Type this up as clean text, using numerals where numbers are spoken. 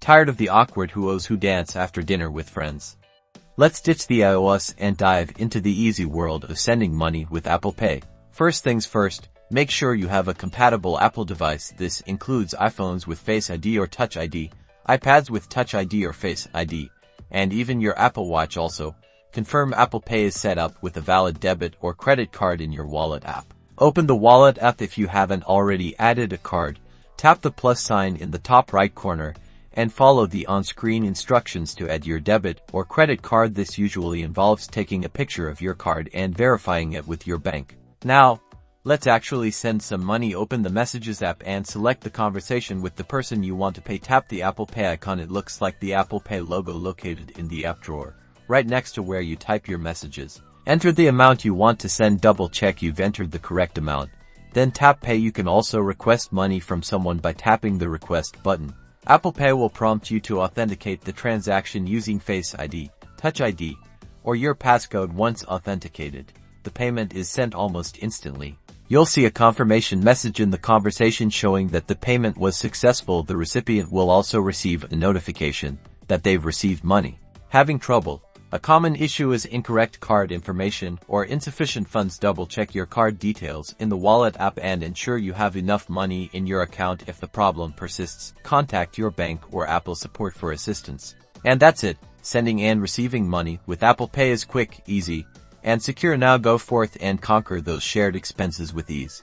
Tired of the awkward who's who dance after dinner with friends? Let's ditch the iOS and dive into the easy world of sending money with Apple Pay. First things first, make sure you have a compatible Apple device. This includes iPhones with Face ID or Touch ID, iPads with Touch ID or Face ID, and even your Apple Watch also. Confirm Apple Pay is set up with a valid debit or credit card in your Wallet app. Open the Wallet app if you haven't already added a card. Tap the plus sign in the top right corner and follow the on-screen instructions to add your debit or credit card. This usually involves taking a picture of your card and verifying it with your bank. Now, let's actually send some money. Open the Messages app and select the conversation with the person you want to pay. Tap the Apple Pay icon. It looks like the Apple Pay logo located in the app drawer, right next to where you type your messages. Enter the amount you want to send. Double check you've entered the correct amount. Then tap Pay. You can also request money from someone by tapping the Request button. Apple Pay will prompt you to authenticate the transaction using Face ID, Touch ID, or your passcode. Once authenticated, the payment is sent almost instantly. You'll see a confirmation message in the conversation showing that the payment was successful. The recipient will also receive a notification that they've received money. Having trouble? A common issue is incorrect card information or insufficient funds. Double check your card details in the Wallet app and ensure you have enough money in your account. If the problem persists, contact your bank or Apple support for assistance. And that's it. Sending and receiving money with Apple Pay is quick, easy, and secure. Now go forth and conquer those shared expenses with ease.